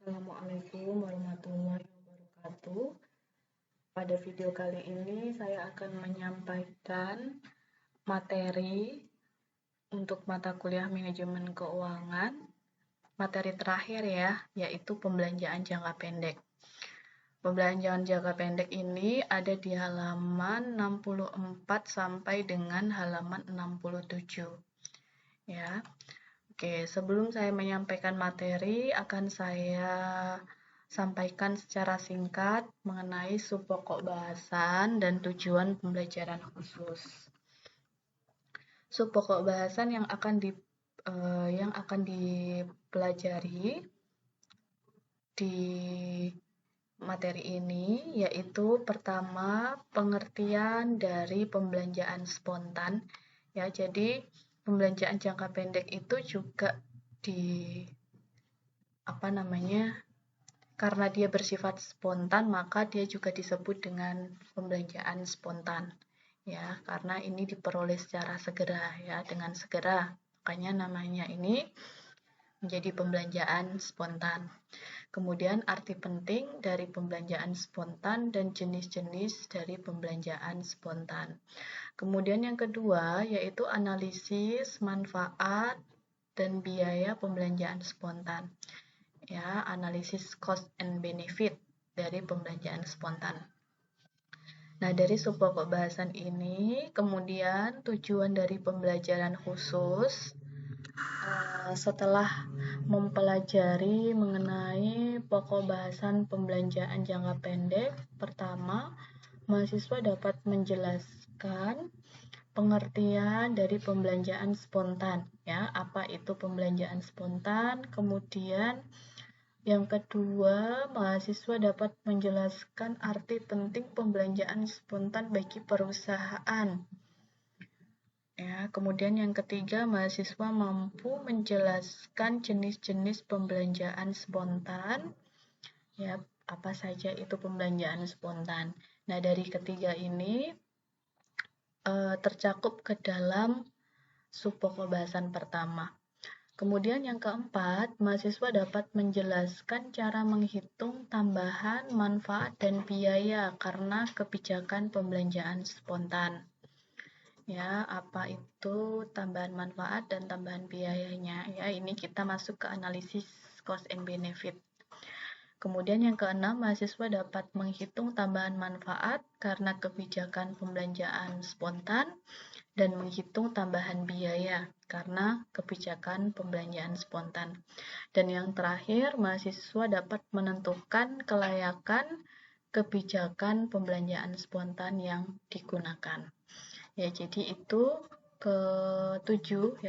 Assalamualaikum warahmatullahi wabarakatuh. Pada video kali ini saya akan menyampaikan materi untuk mata kuliah manajemen keuangan. Materi terakhir ya, yaitu pembelanjaan jangka pendek. Pembelanjaan jangka pendek ini ada di halaman 64 sampai dengan halaman 67. Ya. Oke, sebelum saya menyampaikan materi, akan saya sampaikan secara singkat mengenai subpokok bahasan dan tujuan pembelajaran khusus. Subpokok bahasan yang akan dipelajari di materi ini yaitu pertama pengertian dari pembelanjaan spontan. Ya, jadi pembelanjaan jangka pendek itu juga karena dia bersifat spontan, maka dia juga disebut dengan pembelanjaan spontan. Ya, karena ini diperoleh secara segera ya, dengan segera. Makanya namanya ini menjadi pembelanjaan spontan. Kemudian arti penting dari pembelanjaan spontan dan jenis-jenis dari pembelanjaan spontan. Kemudian yang kedua yaitu analisis manfaat dan biaya pembelanjaan spontan. Ya, analisis cost and benefit dari pembelanjaan spontan. Nah, dari subpokok bahasan ini, kemudian tujuan dari pembelajaran khusus setelah mempelajari mengenai pokok bahasan pembelanjaan jangka pendek, pertama, mahasiswa dapat menjelaskan pengertian dari pembelanjaan spontan, ya, apa itu pembelanjaan spontan. Kemudian yang kedua, mahasiswa dapat menjelaskan arti penting pembelanjaan spontan bagi perusahaan. Ya, kemudian yang ketiga, mahasiswa mampu menjelaskan jenis-jenis pembelanjaan spontan. Ya, apa saja itu pembelanjaan spontan. Nah, dari ketiga ini tercakup ke dalam subpokok bahasan pertama. Kemudian yang keempat, mahasiswa dapat menjelaskan cara menghitung tambahan manfaat dan biaya karena kebijakan pembelanjaan spontan. Ya, apa itu tambahan manfaat dan tambahan biayanya? Ya, ini kita masuk ke analisis cost and benefit. Kemudian yang keenam, mahasiswa dapat menghitung tambahan manfaat karena kebijakan pembelanjaan spontan dan menghitung tambahan biaya karena kebijakan pembelanjaan spontan. Dan yang terakhir, mahasiswa dapat menentukan kelayakan kebijakan pembelanjaan spontan yang digunakan. Ya, jadi itu ketujuh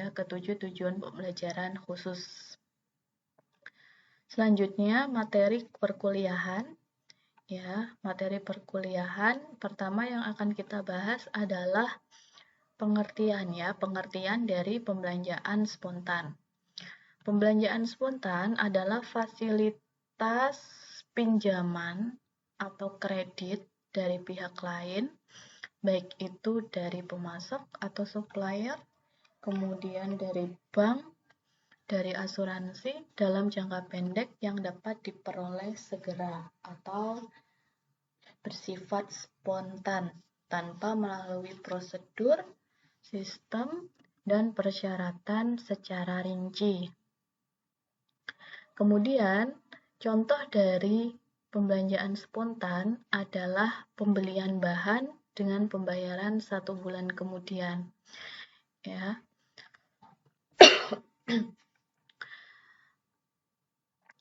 tujuan pembelajaran khusus. Selanjutnya materi perkuliahan. Ya, materi perkuliahan pertama yang akan kita bahas adalah pengertian dari pembelanjaan spontan. Pembelanjaan spontan adalah fasilitas pinjaman atau kredit dari pihak lain, baik itu dari pemasok atau supplier, kemudian dari bank, dari asuransi dalam jangka pendek yang dapat diperoleh segera atau bersifat spontan tanpa melalui prosedur, sistem, dan persyaratan secara rinci. Kemudian, contoh dari pembelanjaan spontan adalah pembelian bahan dengan pembayaran 1 bulan kemudian. Ya.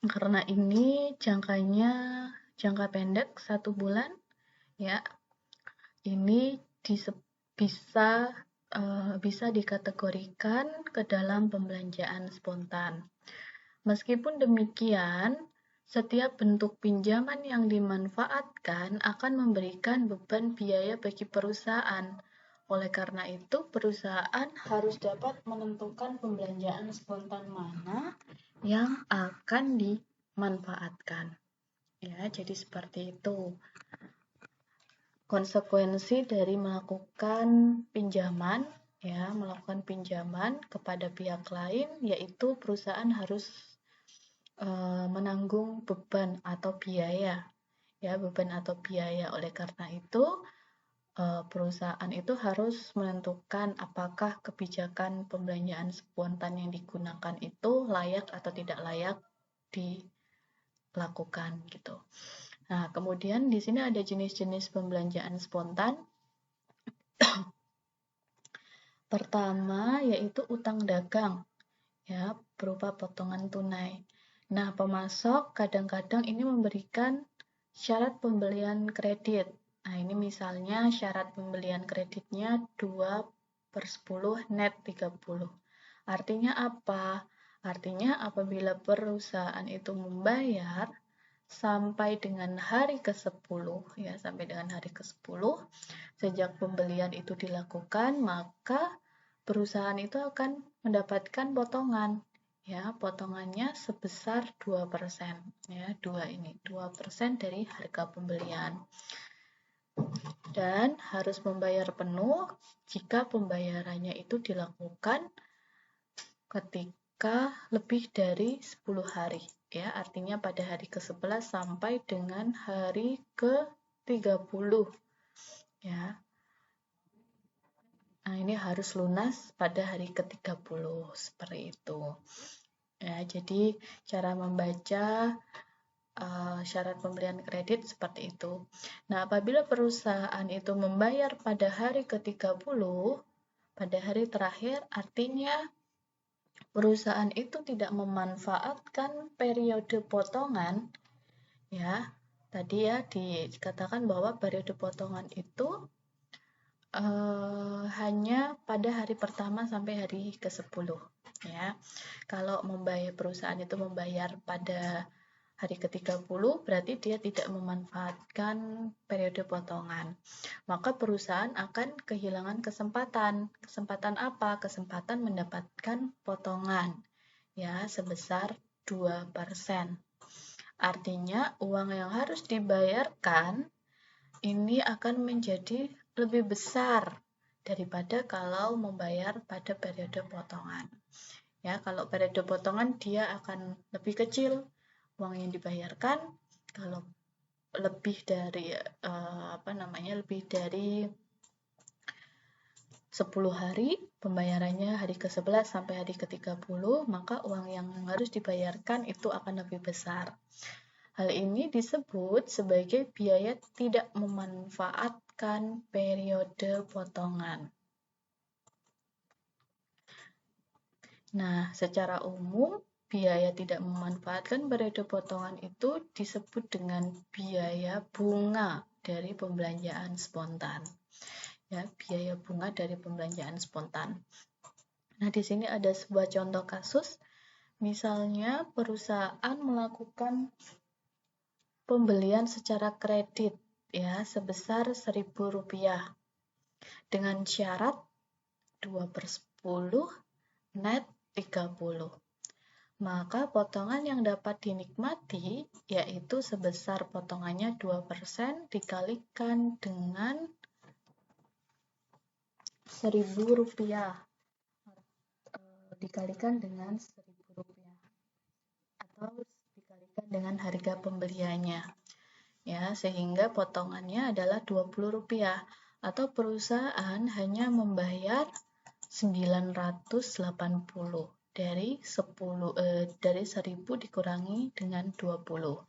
Karena ini jangka pendek 1 bulan, ya. Ini bisa dikategorikan ke dalam pembelanjaan spontan. Meskipun demikian, setiap bentuk pinjaman yang dimanfaatkan akan memberikan beban biaya bagi perusahaan. Oleh karena itu, perusahaan harus dapat menentukan pembelanjaan spontan mana yang akan dimanfaatkan. Ya, jadi seperti itu. Konsekuensi dari melakukan pinjaman kepada pihak lain, yaitu perusahaan harus menanggung beban atau biaya, ya, beban atau biaya. Oleh karena itu, perusahaan itu harus menentukan apakah kebijakan pembelanjaan spontan yang digunakan itu layak atau tidak layak dilakukan gitu. Nah, kemudian di sini ada jenis-jenis pembelanjaan spontan. Pertama yaitu utang dagang, ya, berupa potongan tunai. Nah, pemasok kadang-kadang ini memberikan syarat pembelian kredit. Nah, ini misalnya syarat pembelian kreditnya 2/10 net 30. Artinya apa? Artinya apabila perusahaan itu membayar sampai dengan hari ke-10, ya, sampai dengan hari ke-10 sejak pembelian itu dilakukan, maka perusahaan itu akan mendapatkan potongan, ya, potongannya sebesar 2%, ya, 2% dari harga pembelian. Dan harus membayar penuh jika pembayarannya itu dilakukan ketika lebih dari 10 hari, ya, artinya pada hari ke-11 sampai dengan hari ke-30, ya. Nah, ini harus lunas pada hari ke-30, seperti itu. Ya, jadi cara membaca syarat pembelian kredit seperti itu. Nah, apabila perusahaan itu membayar pada hari ke-30, pada hari terakhir, artinya perusahaan itu tidak memanfaatkan periode potongan, ya. Tadi ya dikatakan bahwa periode potongan itu hanya pada hari pertama sampai hari ke-10, ya. Kalau perusahaan itu membayar pada hari ke-30, berarti dia tidak memanfaatkan periode potongan. Maka perusahaan akan kehilangan kesempatan. Kesempatan apa? Kesempatan mendapatkan potongan, ya, sebesar 2%. Artinya uang yang harus dibayarkan ini akan menjadi lebih besar daripada kalau membayar pada periode potongan. Ya, kalau periode potongan dia akan lebih kecil uang yang dibayarkan. Kalau lebih dari lebih dari 10 hari, pembayarannya hari ke-11 sampai hari ke-30, maka uang yang harus dibayarkan itu akan lebih besar. Hal ini disebut sebagai biaya tidak memanfaatkan periode potongan. Nah, secara umum, biaya tidak memanfaatkan periode potongan itu disebut dengan biaya bunga dari pembelanjaan spontan. Ya, biaya bunga dari pembelanjaan spontan. Nah, di sini ada sebuah contoh kasus. Misalnya, perusahaan melakukan pembelian secara kredit, ya, sebesar Rp1.000 dengan syarat 2/10 net 30. Maka potongan yang dapat dinikmati yaitu sebesar potongannya 2% dikalikan dengan Rp1.000, dikalikan dengan Rp1.000 atau dikalikan dengan harga pembeliannya, ya, sehingga potongannya adalah Rp20 atau perusahaan hanya membayar 980 dari 1000 dikurangi dengan 20.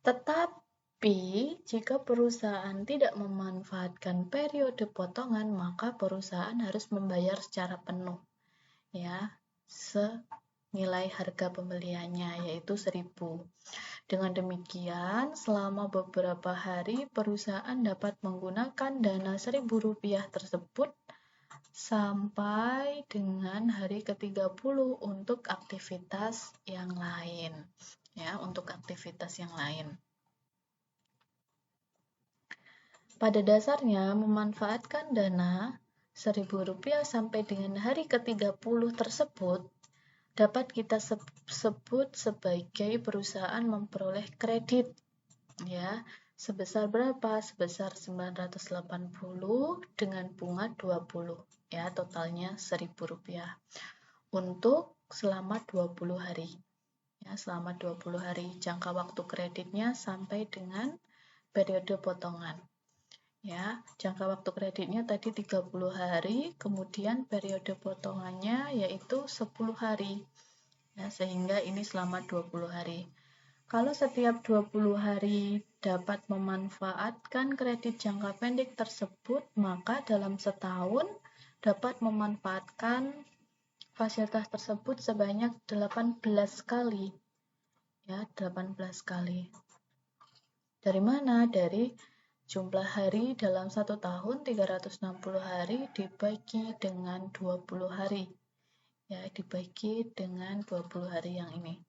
Tetapi jika perusahaan tidak memanfaatkan periode potongan, maka perusahaan harus membayar secara penuh, ya, senilai harga pembeliannya yaitu 1000. Dengan demikian, selama beberapa hari perusahaan dapat menggunakan dana Rp1.000 tersebut sampai dengan hari ke-30 untuk aktivitas yang lain, ya, untuk aktivitas yang lain. Pada dasarnya, memanfaatkan dana Rp1.000 sampai dengan hari ke-30 tersebut dapat kita sebut sebagai perusahaan memperoleh kredit, ya. Sebesar berapa? Sebesar 980 dengan bunga 20, ya, totalnya Rp1.000 untuk selama 20 hari. Ya, selama 20 hari. Jangka waktu kreditnya sampai dengan periode potongan. Ya, jangka waktu kreditnya tadi 30 hari, kemudian periode potongannya yaitu 10 hari. Ya, sehingga ini selama 20 hari. Kalau setiap 20 hari dapat memanfaatkan kredit jangka pendek tersebut, maka dalam setahun dapat memanfaatkan fasilitas tersebut sebanyak 18 kali. Ya, 18 kali. Dari mana? Dari jumlah hari dalam satu tahun 360 hari dibagi dengan 20 hari. Ya, dibagi dengan 20 hari yang ini.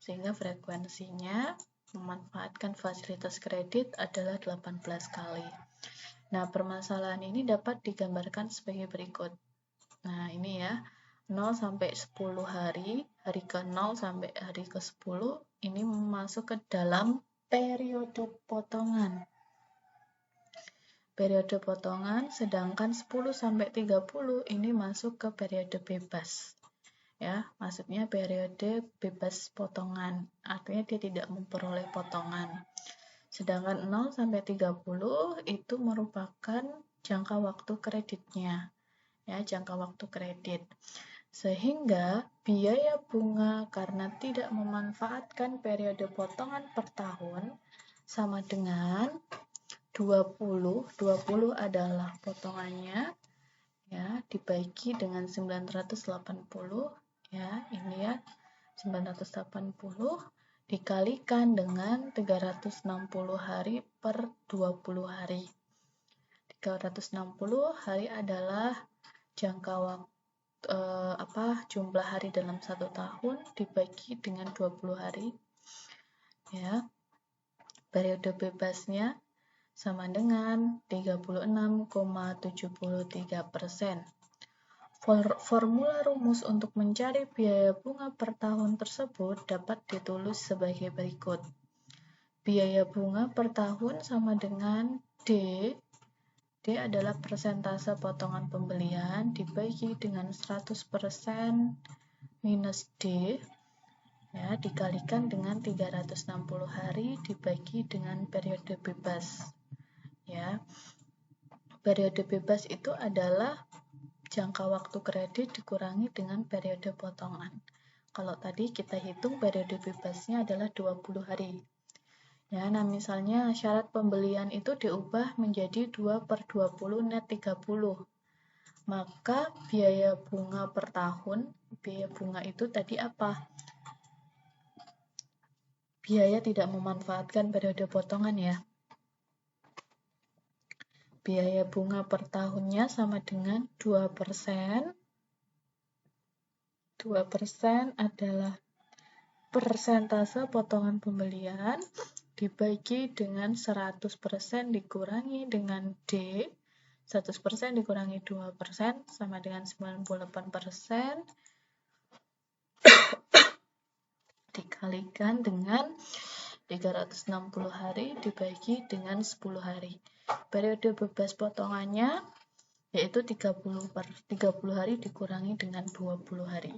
Sehingga frekuensinya memanfaatkan fasilitas kredit adalah 18 kali. Nah, permasalahan ini dapat digambarkan sebagai berikut. Nah, ini ya, 0 sampai 10 hari, hari ke-0 sampai hari ke-10, ini masuk ke dalam periode potongan. Periode potongan, sedangkan 10 sampai 30 ini masuk ke periode bebas. Ya, maksudnya periode bebas potongan. Artinya dia tidak memperoleh potongan. Sedangkan 0 sampai 30 itu merupakan jangka waktu kreditnya. Ya, jangka waktu kredit. Sehingga biaya bunga karena tidak memanfaatkan periode potongan per tahun sama dengan 20 adalah potongannya ya, dibagi dengan 980 ya, ini ya 980 dikalikan dengan 360 hari per 20 hari. 360 hari adalah jangka waktu jumlah hari dalam satu tahun dibagi dengan 20 hari. Ya. Periode bebasnya sama dengan 36,73%. Formula rumus untuk mencari biaya bunga per tahun tersebut dapat ditulis sebagai berikut. Biaya bunga per tahun sama dengan D. D adalah persentase potongan pembelian dibagi dengan 100% minus D. Ya, dikalikan dengan 360 hari dibagi dengan periode bebas. Ya. Periode bebas itu adalah jangka waktu kredit dikurangi dengan periode potongan. Kalau tadi kita hitung periode bebasnya adalah 20 hari. Ya, nah misalnya syarat pembelian itu diubah menjadi 2/20 net 30. Maka biaya bunga per tahun, biaya bunga itu tadi apa? Biaya tidak memanfaatkan periode potongan ya. Biaya bunga per tahunnya sama dengan 2%. 2% adalah persentase potongan pembelian dibagi dengan 100% dikurangi dengan D. 100% dikurangi 2% sama dengan 98%. Dikalikan dengan 360 hari dibagi dengan 10 hari. Periode bebas potongannya yaitu 30 hari dikurangi dengan 20 hari.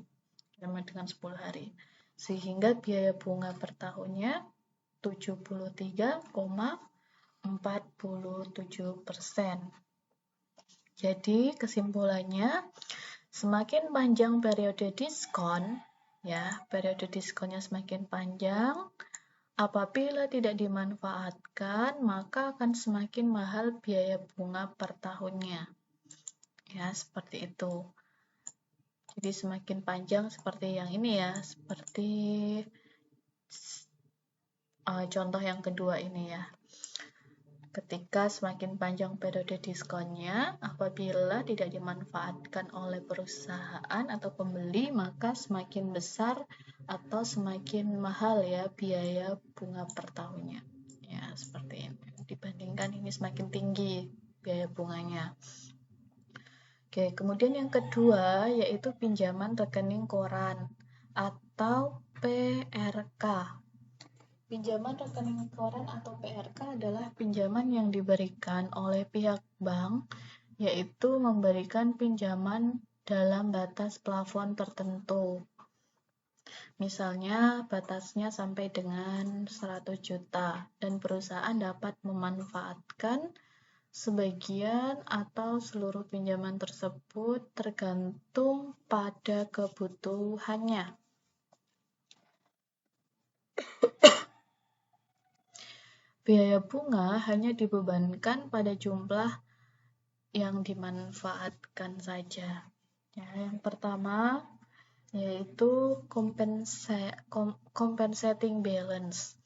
Sama dengan 10 hari. Sehingga biaya bunga per tahunnya 73,47%. Jadi kesimpulannya, semakin panjang periode diskon, ya, periode diskonnya semakin panjang, apabila tidak dimanfaatkan, maka akan semakin mahal biaya bunga per tahunnya. Ya, seperti itu. Jadi semakin panjang seperti yang ini ya, seperti contoh yang kedua ini ya. Ketika semakin panjang periode diskonnya, apabila tidak dimanfaatkan oleh perusahaan atau pembeli, maka semakin besar atau semakin mahal ya biaya bunga per tahunnya. Ya, seperti ini. Dibandingkan ini semakin tinggi biaya bunganya. Oke, kemudian yang kedua yaitu pinjaman rekening koran atau PRK. Pinjaman rekening koran atau PRK adalah pinjaman yang diberikan oleh pihak bank, yaitu memberikan pinjaman dalam batas plafon tertentu. Misalnya batasnya sampai dengan 100 juta dan perusahaan dapat memanfaatkan sebagian atau seluruh pinjaman tersebut tergantung pada kebutuhannya. Biaya bunga hanya dibebankan pada jumlah yang dimanfaatkan saja. Ya, yang pertama yaitu compensating balance.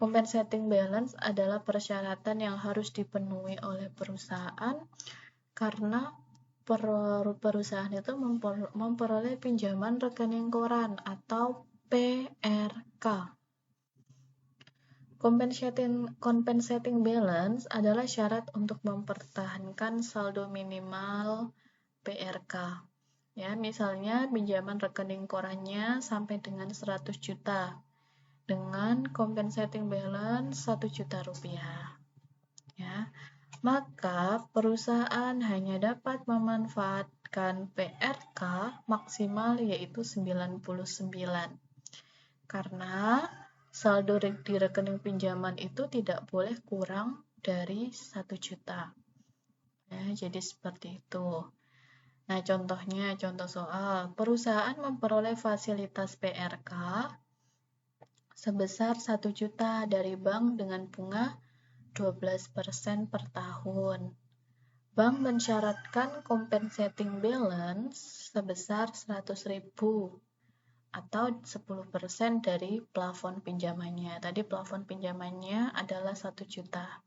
Compensating balance adalah persyaratan yang harus dipenuhi oleh perusahaan karena perusahaan itu memperoleh pinjaman rekening koran atau PRK. Compensating balance adalah syarat untuk mempertahankan saldo minimal PRK. Ya, misalnya pinjaman rekening korannya sampai dengan 100 juta dengan compensating balance 1 juta rupiah. Ya, maka perusahaan hanya dapat memanfaatkan PRK maksimal yaitu 99 karena saldo di rekening pinjaman itu tidak boleh kurang dari 1 juta. Ya, jadi seperti itu. Nah, contoh soal, perusahaan memperoleh fasilitas PRK sebesar 1 juta dari bank dengan bunga 12% per tahun. Bank mensyaratkan compensating balance sebesar 100.000 atau 10% dari plafon pinjamannya. Tadi plafon pinjamannya adalah 1 juta.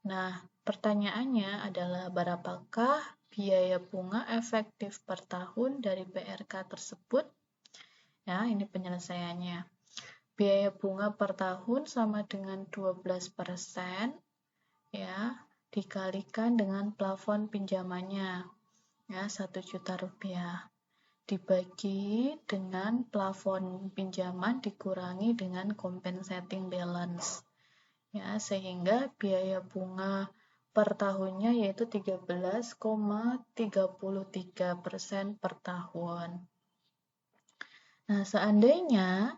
Nah, pertanyaannya adalah berapakah biaya bunga efektif per tahun dari PRK tersebut? Ya, ini penyelesaiannya. Biaya bunga per tahun sama dengan 12% ya, dikalikan dengan plafon pinjamannya. Ya, 1 juta rupiah. Dibagi dengan plafon pinjaman dikurangi dengan compensating balance. Ya, sehingga biaya bunga per tahunnya yaitu 13,33% per tahun. Nah, seandainya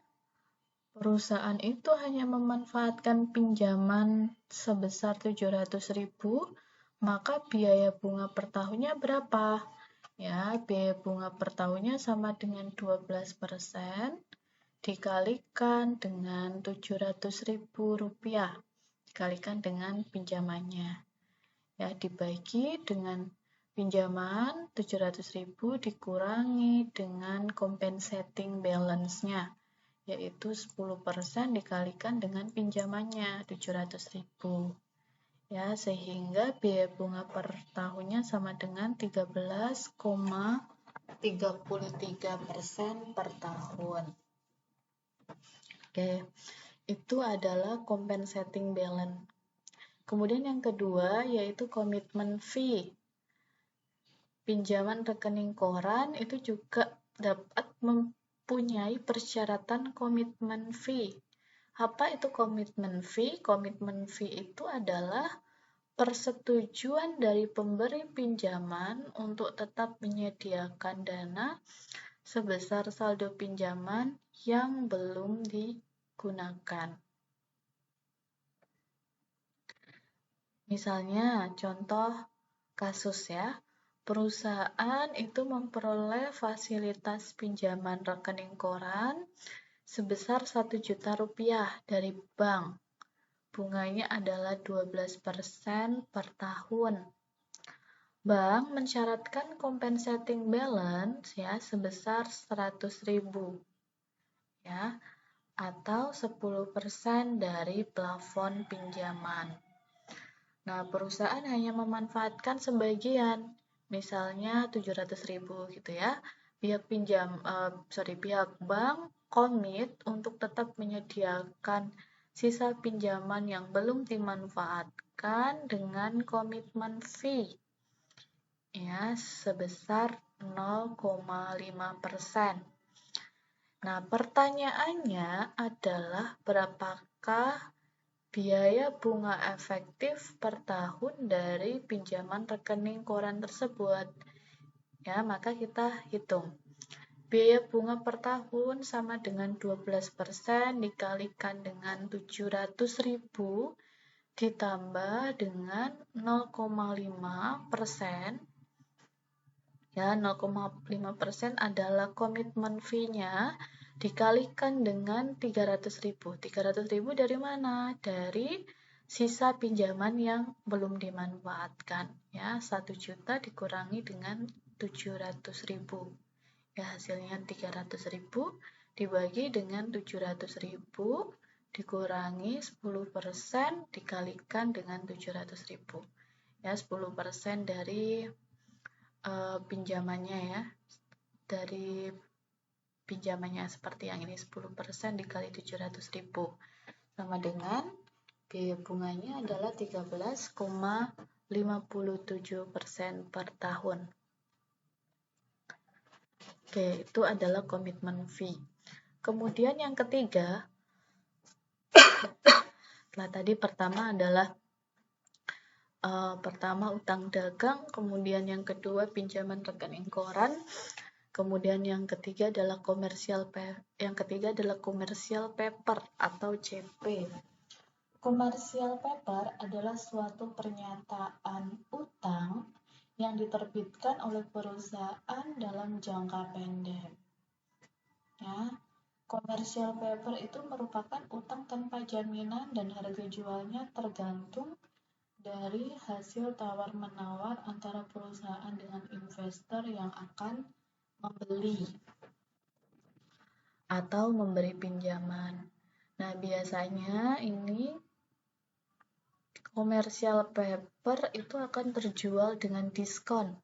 perusahaan itu hanya memanfaatkan pinjaman sebesar 700.000, maka biaya bunga per tahunnya berapa? Ya, biaya bunga per tahunnya sama dengan 12% dikalikan dengan 700.000 rupiah dikalikan dengan pinjamannya. Ya, dibagi dengan pinjaman 700.000 dikurangi dengan compensating balance-nya, yaitu 10% dikalikan dengan pinjamannya 700.000. Ya, sehingga biaya bunga per tahunnya sama dengan 13,33% per tahun. Oke, itu adalah compensating balance. Kemudian yang kedua yaitu commitment fee. Pinjaman rekening koran itu juga dapat mempunyai persyaratan commitment fee. Apa itu commitment fee? Commitment fee itu adalah persetujuan dari pemberi pinjaman untuk tetap menyediakan dana sebesar saldo pinjaman yang belum digunakan. Misalnya, contoh kasus ya, perusahaan itu memperoleh fasilitas pinjaman rekening koran sebesar 1 juta rupiah dari bank. Bunganya adalah 12% per tahun. Bank mensyaratkan compensating balance ya sebesar 100.000 ya atau 10% dari plafon pinjaman. Nah, perusahaan hanya memanfaatkan sebagian, misalnya 700.000 gitu ya. Pihak bank komit untuk tetap menyediakan sisa pinjaman yang belum dimanfaatkan dengan komitmen fee ya sebesar 0,5%. Nah, pertanyaannya adalah berapakah biaya bunga efektif per tahun dari pinjaman rekening koran tersebut? Ya, maka kita hitung. Biaya bunga per tahun sama dengan 12% dikalikan dengan 700.000 ditambah dengan 0,5%. Ya, 0,5% adalah komitmen fee-nya dikalikan dengan 300.000. 300.000 dari mana? Dari sisa pinjaman yang belum dimanfaatkan. Ya, 1 juta dikurangi dengan 700.000. Ya, hasilnya 300.000 dibagi dengan 700.000 dikurangi 10% dikalikan dengan 700.000. Ya, 10% dari pinjamannya ya, dari pinjamannya seperti yang ini 10% dikali 700.000 sama dengan biaya bunganya adalah 13,57% per tahun. Oke, itu adalah komitmen fee. Kemudian yang ketiga, setelah tadi pertama adalah utang dagang, kemudian yang kedua pinjaman rekening koran, kemudian yang ketiga adalah commercial paper atau CP. Commercial paper adalah suatu pernyataan utang yang diterbitkan oleh perusahaan dalam jangka pendek. Ya, commercial paper itu merupakan utang tanpa jaminan dan harga jualnya tergantung dari hasil tawar-menawar antara perusahaan dengan investor yang akan membeli atau memberi pinjaman. Nah, biasanya ini commercial paper itu akan terjual dengan diskon.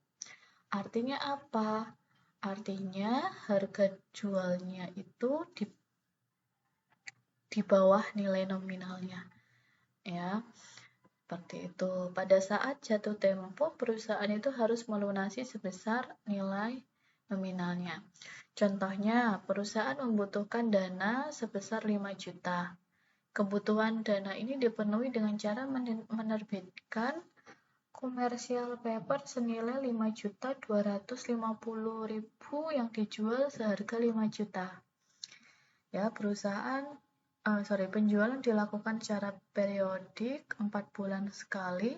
Artinya apa? Artinya harga jualnya itu di bawah nilai nominalnya. Ya. Seperti itu. Pada saat jatuh tempo, perusahaan itu harus melunasi sebesar nilai nominalnya. Contohnya, perusahaan membutuhkan dana sebesar 5 juta. Kebutuhan dana ini dipenuhi dengan cara menerbitkan commercial paper senilai 5.250.000 yang dijual seharga 5 juta. Ya, penjualan dilakukan secara periodik 4 bulan sekali,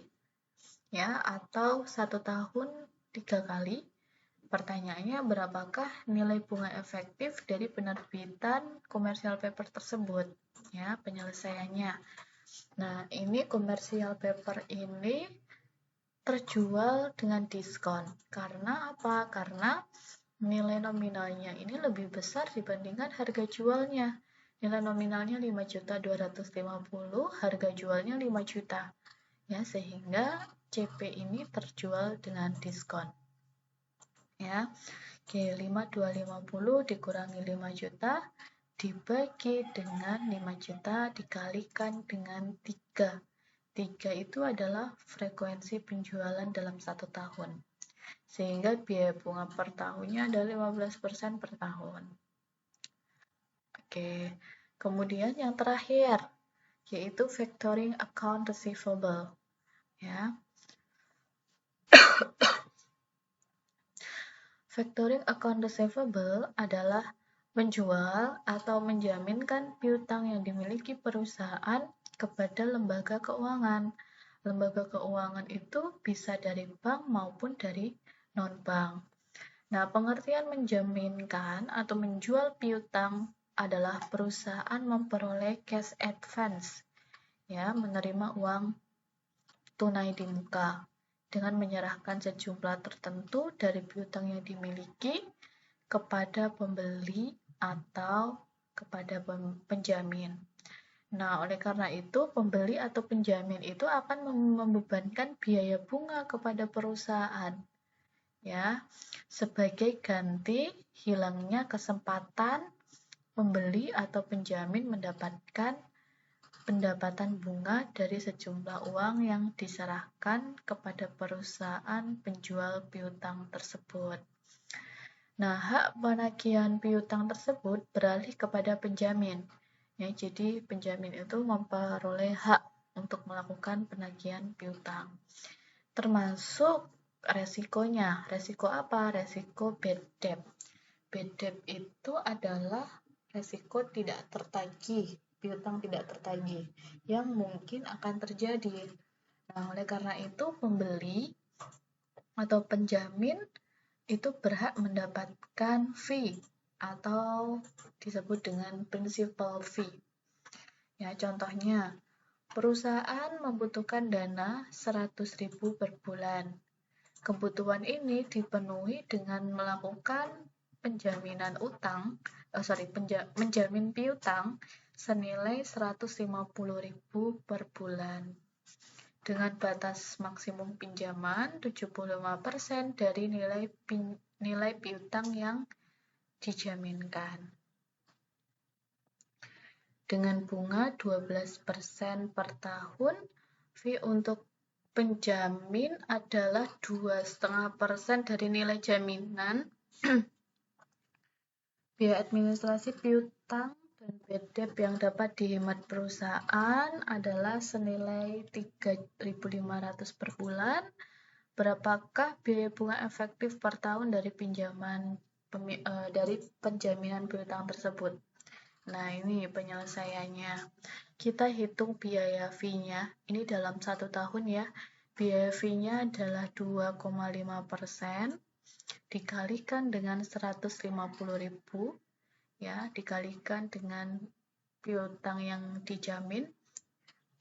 ya, atau 1 tahun 3 kali. Pertanyaannya, berapakah nilai bunga efektif dari penerbitan commercial paper tersebut? Ya, penyelesaiannya. Nah, ini commercial paper ini terjual dengan diskon. Karena apa? Karena nilai nominalnya ini lebih besar dibandingkan harga jualnya. Nilai nominalnya 5.250.000, harga jualnya 5 juta. Ya, sehingga CP ini terjual dengan diskon. Ya. Oke, 5.250 dikurangi 5 juta dibagi dengan 5 juta dikalikan dengan 3. 3 itu adalah frekuensi penjualan dalam 1 tahun. Sehingga biaya bunga per tahunnya adalah 15% per tahun. Oke, kemudian yang terakhir yaitu factoring account receivable. Ya. Factoring account receivable adalah menjual atau menjaminkan piutang yang dimiliki perusahaan kepada lembaga keuangan. Lembaga keuangan itu bisa dari bank maupun dari non-bank. Nah, pengertian menjaminkan atau menjual piutang adalah perusahaan memperoleh cash advance, ya, menerima uang tunai di muka dengan menyerahkan sejumlah tertentu dari piutang yang dimiliki kepada pembeli atau kepada penjamin. Nah, oleh karena itu, pembeli atau penjamin itu akan membebankan biaya bunga kepada perusahaan, ya, sebagai ganti hilangnya kesempatan pembeli atau penjamin mendapatkan pendapatan bunga dari sejumlah uang yang diserahkan kepada perusahaan penjual piutang tersebut. Nah, hak penagihan piutang tersebut beralih kepada penjamin. Ya, jadi penjamin itu memperoleh hak untuk melakukan penagihan piutang. Termasuk resikonya. Resiko apa? Resiko bad debt. bad debt itu adalah resiko tidak tertagih, piutang tidak tertagih yang mungkin akan terjadi. Nah, oleh karena itu pembeli atau penjamin itu berhak mendapatkan fee atau disebut dengan principal fee. Ya, contohnya, perusahaan membutuhkan dana 100.000 per bulan. Kebutuhan ini dipenuhi dengan melakukan penjaminan menjamin piutang senilai 150.000 per bulan. Dengan batas maksimum pinjaman 75% dari nilai piutang yang dijaminkan. Dengan bunga 12% per tahun, fee untuk penjamin adalah 2,5% dari nilai jaminan. Biaya administrasi piutang dan bad debt yang dapat dihemat perusahaan adalah senilai 3.500 per bulan. Berapakah biaya bunga efektif per tahun dari penjaminan piutang tersebut? Nah, ini penyelesaiannya. Kita hitung biaya fee-nya. Ini dalam 1 tahun ya. Biaya fee-nya adalah 2,5% dikalikan dengan 150.000 ya, dikalikan dengan piutang yang dijamin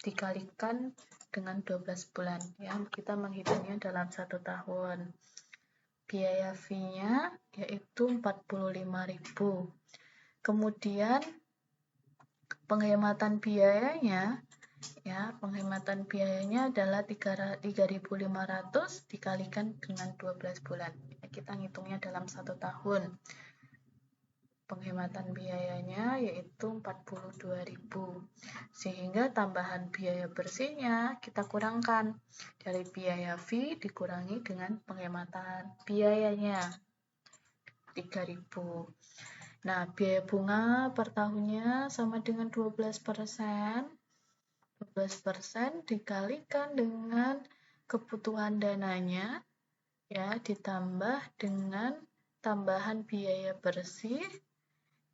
dikalikan dengan 12 bulan ya. Kita menghitungnya dalam 1 tahun. Biaya fee-nya yaitu 45.000. Kemudian penghematan biayanya adalah 3.500 dikalikan dengan 12 bulan. Kita ngitungnya dalam 1 tahun. Penghematan biayanya yaitu 42.000. Sehingga tambahan biaya bersihnya kita kurangkan dari biaya fee dikurangi dengan penghematan biayanya 3.000. Nah, biaya bunga per tahunnya sama dengan 12%. 12% dikalikan dengan kebutuhan dananya ya, ditambah dengan tambahan biaya bersih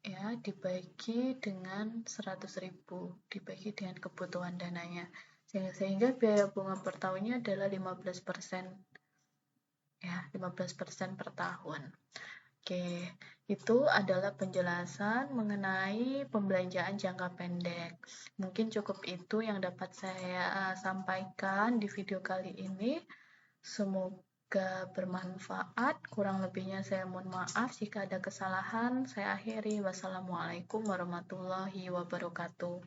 ya, dibagi dengan 100.000 dibagi dengan kebutuhan dananya. Sehingga biaya bunga per tahunnya adalah 15%. Ya, 15% per tahun. Oke, itu adalah penjelasan mengenai pembelanjaan jangka pendek. Mungkin cukup itu yang dapat saya sampaikan di video kali ini. Semoga bermanfaat. Kurang lebihnya saya mohon maaf jika ada kesalahan. Saya akhiri. Wassalamualaikum warahmatullahi wabarakatuh.